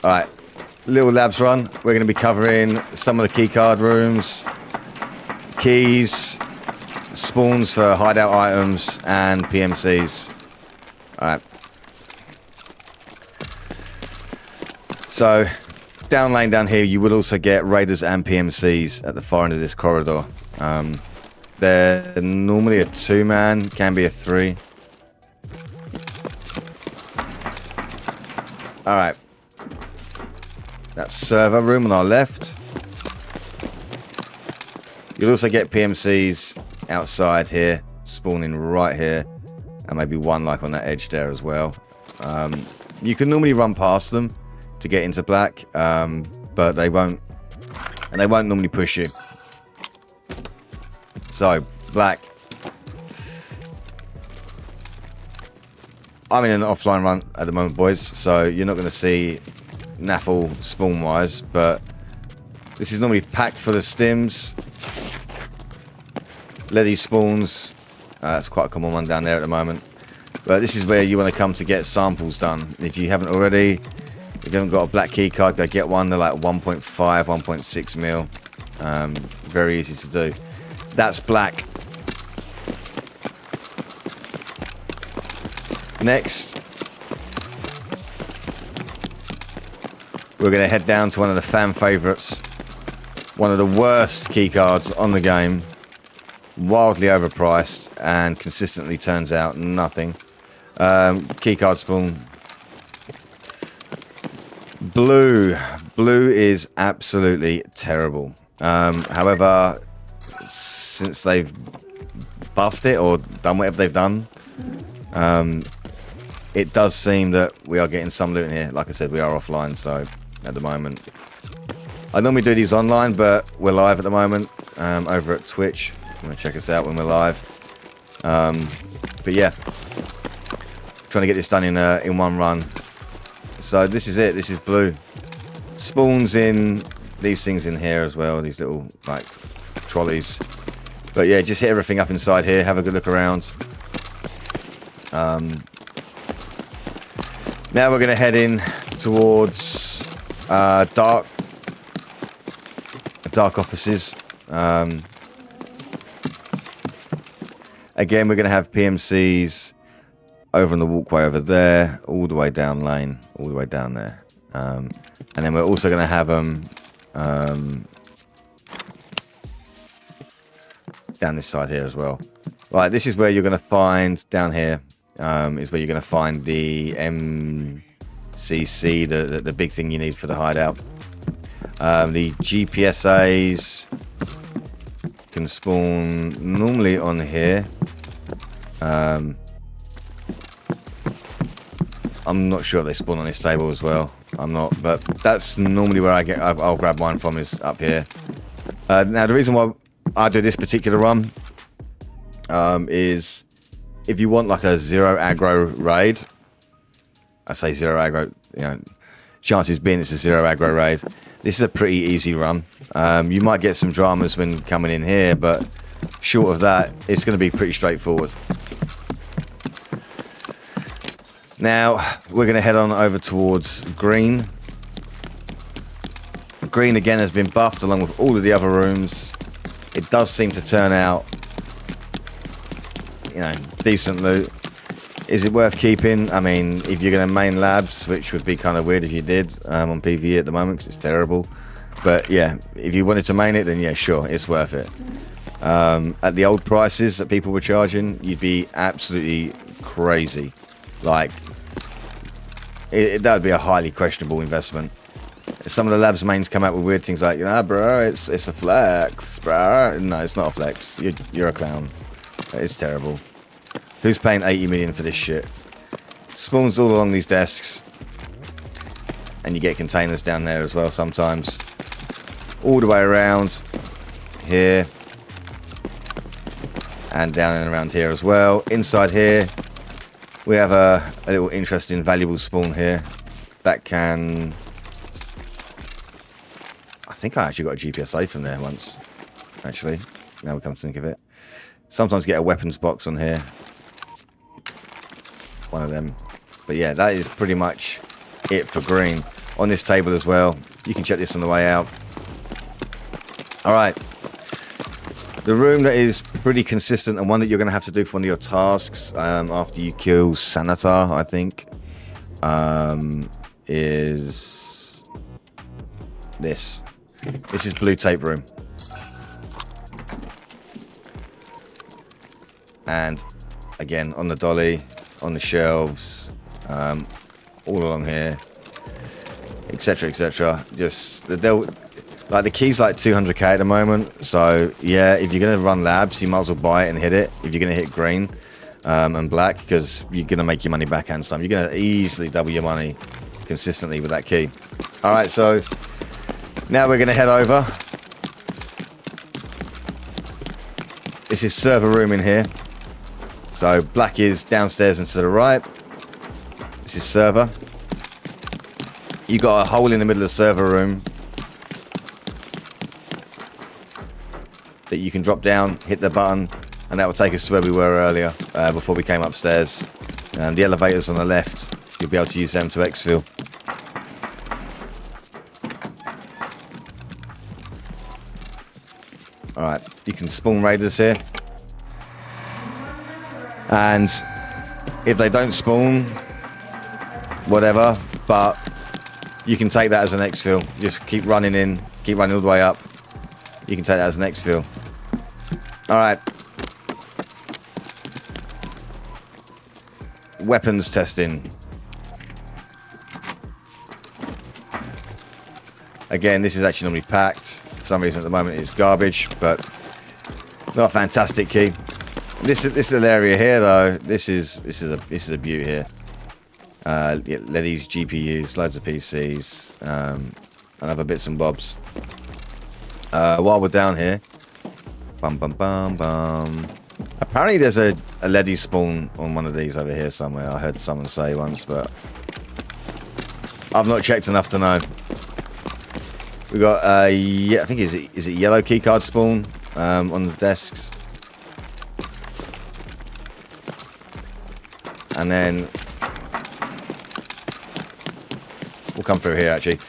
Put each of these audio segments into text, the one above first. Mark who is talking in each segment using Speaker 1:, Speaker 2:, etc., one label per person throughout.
Speaker 1: Alright, little labs run. We're going to be covering some of the keycard rooms, keys, spawns for hideout items, and PMCs. Alright. So, down lane down here, you would also get raiders and PMCs at the far end of this corridor. They're normally a 2-man, can be a 3. Alright. That's server room on our left. You'll also get PMCs outside here, spawning right here, and maybe one like on that edge there as well. You can normally run past them to get into black, but they won't, and they won't normally push you. So black. I'm in an offline run at the moment, boys, so you're not going to see Naffle spawn wise, but this is normally packed full of stims, leady spawns. That's quite a common one down there at the moment, but this is where you want to come to get samples done. If you haven't already, if you haven't got a black key card, go get one. They're like 1.5 1.6 mil. Very easy to do. That's black. Next, we're going to head down to one of the fan favourites, one of the worst keycards on the game, wildly overpriced and consistently turns out nothing. Keycard spawn. Blue is absolutely terrible. However, since they've buffed it or done whatever they've done, it does seem that we are getting some loot in here. Like I said, we are offline, so at the moment. I normally do these online, but we're live at the moment over at Twitch. If you want to check us out when we're live. But yeah, trying to get this done in one run. So this is it. This is blue. Spawns in these things in here as well. These little like trolleys. But yeah, just hit everything up inside here. Have a good look around. Now we're going to head in towards dark offices. Again, we're going to have PMCs over on the walkway over there, all the way down lane, all the way down there. And then we're also going to have them down this side here as well. Right, this is where you're going to find, down here, is where you're going to find the MCC, the big thing you need for the hideout. The GPSAs can spawn normally on here. I'm not sure if they spawn on this table as well. I'm not, but that's normally where I'll grab mine from, is up here. Now the reason why I do this particular run is if you want like a zero aggro raid. I say zero aggro, you know, chances being it's a zero aggro raid. This is a pretty easy run. You might get some dramas when coming in here, but short of that, it's going to be pretty straightforward. Now, we're going to head on over towards green. Green again has been buffed along with all of the other rooms. It does seem to turn out, you know, decent loot. Is it worth keeping? I mean, if you're going to main labs, which would be kind of weird if you did on PvE at the moment because it's terrible. But yeah, if you wanted to main it, then yeah, sure, it's worth it. At the old prices that people were charging, you'd be absolutely crazy. Like, that would be a highly questionable investment. Some of the labs mains come out with weird things like, ah, bro, it's a flex, bro. No, it's not a flex. You're a clown. It's terrible. Who's paying 80 million for this shit? Spawns all along these desks. And you get containers down there as well sometimes. All the way around here. And down and around here as well. Inside here, we have a little interesting valuable spawn here. That can... I think I actually got a GPSA from there once. Actually, now we come to think of it. Sometimes get a weapons box on here. One of them. But yeah, that is pretty much it for green. on this table as well. You can check this on the way out. All right. The room that is pretty consistent and one that you're going to have to do for one of your tasks after you kill Sanatar, I think, is this. This is blue tape room. And again, on the dolly, on the shelves, all along here, etc., etc. Just like the key's like 200k at the moment. So yeah, if you're gonna run labs, you might as well buy it and hit it. If you're gonna hit green and black, because you're gonna make your money back and some. You're gonna easily double your money consistently with that key. All right, so now we're gonna head over. This is server room in here. So black is downstairs and to the right. This is server. You got a hole in the middle of the server room that you can drop down, hit the button, and that will take us to where we were earlier before we came upstairs. The elevators on the left, you'll be able to use them to exfil. Alright, you can spawn raiders here. And if they don't spawn, whatever, but you can take that as an exfil. Just keep running in, keep running all the way up. You can take that as an exfil. Alright. Weapons testing. Again, this is actually normally packed. For some reason at the moment it's garbage, but not a fantastic key. This little area here though, this is a beaut here. These GPUs, loads of PCs, and other bits and bobs. While we're down here, bum bum bum bum. Apparently there's a Ledi spawn on one of these over here somewhere. I heard someone say once, but I've not checked enough to know. We got yeah, I think is it yellow keycard spawn on the desks. And then we'll come through here actually.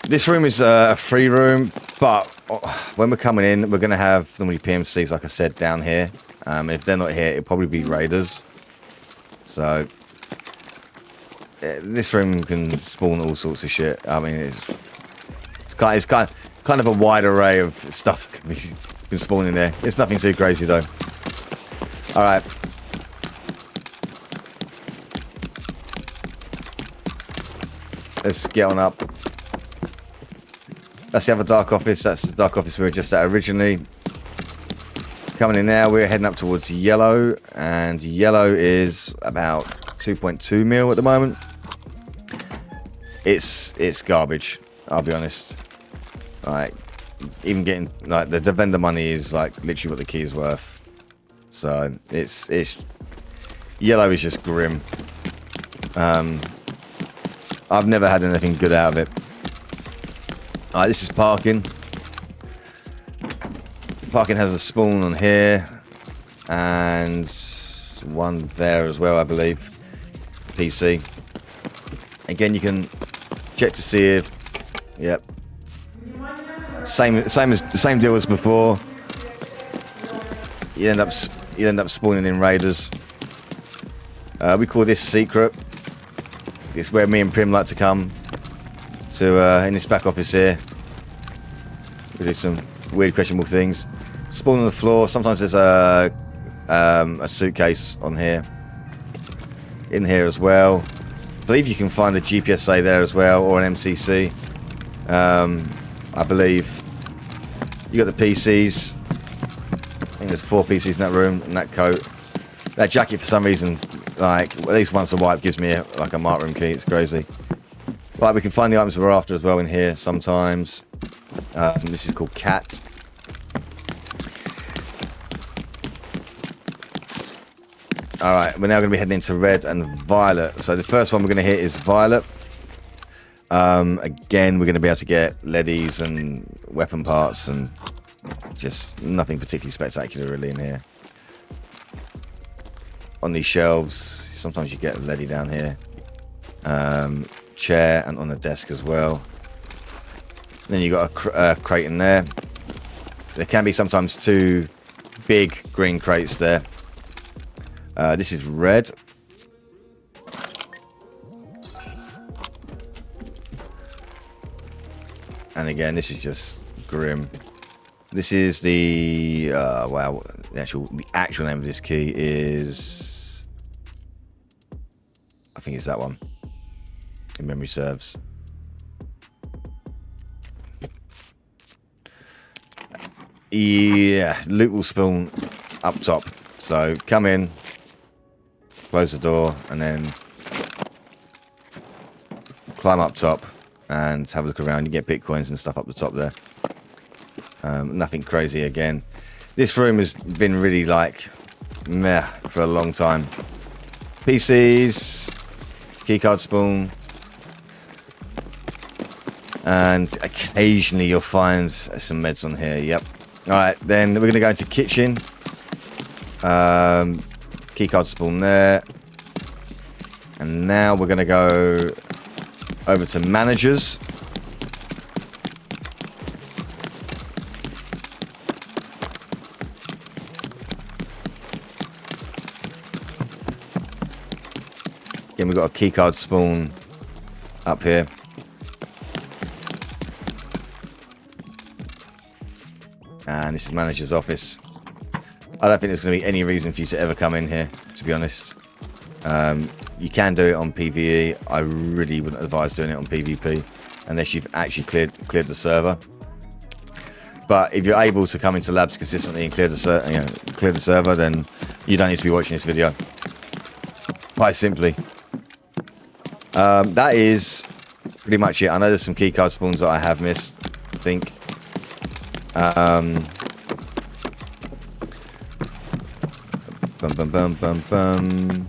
Speaker 1: This room is a free room, but when we're coming in, we're going to have normally PMCs, like I said, down here. If they're not here, it'll probably be raiders. So this room can spawn all sorts of shit. I mean, it's kind of a wide array of stuff that can spawn in there. It's nothing too crazy though. All right. Let's get on up. That's the other dark office. That's the dark office we were just at originally. Coming in now, we're heading up towards yellow, and yellow is about 2.2 mil at the moment. It's garbage, I'll be honest. Like, even getting like the vendor money is like literally what the key is worth. So it's yellow is just grim. I've never had anything good out of it. Alright, this is parking. Parking has a spawn on here. And one there as well, I believe. PC. Again, you can check to see if... Yep. Same deal as before. You end up spawning in raiders. We call this secret. It's where me and Prim like to come to in this back office here. We do some weird questionable things. Spawn on the floor. Sometimes there's a suitcase on here. In here as well. I believe you can find a GPSA there as well, or an MCC. I believe. You got the PCs. I think there's 4 PCs in that room, and that coat. That jacket, for some reason, like, at least once a wipe gives me like a mark room key. It's crazy. Right, we can find the items we're after as well in here sometimes. This is called Cat. Alright, we're now going to be heading into red and violet. So the first one we're going to hit is violet. Again, we're going to be able to get leadies and weapon parts and just nothing particularly spectacular really in here. On these shelves, sometimes you get a leady down here. chair and on the desk as well. Then you got a crate in there. There can be sometimes 2 big green crates there. This is red. And again, this is just grim. This is the wow. The actual name of this key is, I think it's that one. If memory serves. Yeah, loot will spawn up top. So come in, close the door, and then climb up top and have a look around. You get bitcoins and stuff up the top there. Nothing crazy again. This room has been really like meh for a long time. PCs, keycard spawn, and occasionally you'll find some meds on here. Yep. All right, then we're gonna go into kitchen. Keycard spawn there, and now we're gonna go over to managers. Again, we've got a keycard spawn up here. And this is manager's office. I don't think there's going to be any reason for you to ever come in here, to be honest. You can do it on PvE. I really wouldn't advise doing it on PvP unless you've actually cleared the server. But if you're able to come into labs consistently and clear the server, then you don't need to be watching this video. Quite simply. That is pretty much it. I know there's some keycard spawns that I have missed, I think. Bum bum bum bum bum.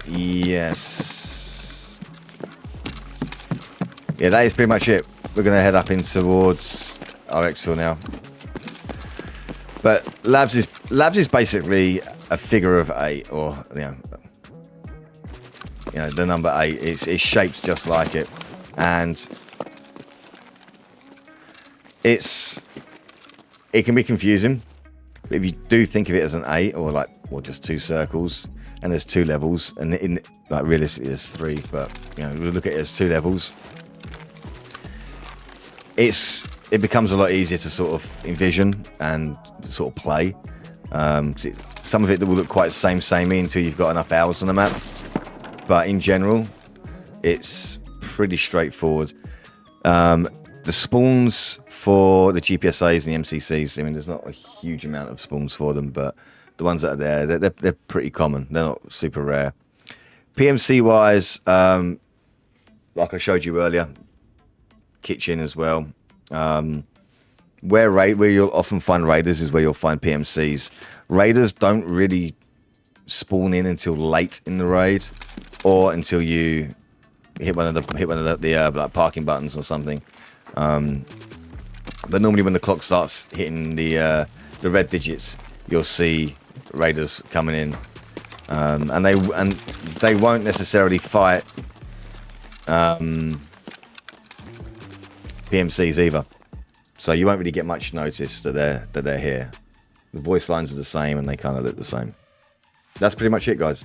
Speaker 1: Yes. Yeah, that is pretty much it. We're gonna head up in towards our exfil now. But labs is basically a figure of 8, or you know the number 8. It's shaped just like it, and it can be confusing. But if you do think of it as an 8, or just 2 circles, and there's 2 levels, and like realistically there's 3, but you know, we look at it as 2 levels. It becomes a lot easier to sort of envision and sort of play. Some of it will look quite samey until you've got enough hours on the map. But in general, it's pretty straightforward. The spawns for the GPSAs and the MCCs, I mean, there's not a huge amount of spawns for them, but the ones that are there, they're pretty common. They're not super rare. PMC-wise, like I showed you earlier, kitchen as well. Where you'll often find raiders is where you'll find PMCs. Raiders don't really spawn in until late in the raid, or until you hit one of the like parking buttons or something. But normally when the clock starts hitting the red digits, you'll see raiders coming in, and they won't necessarily fight PMCs either. So you won't really get much notice that they're here. The voice lines are the same and they kind of look the same. That's pretty much it, guys.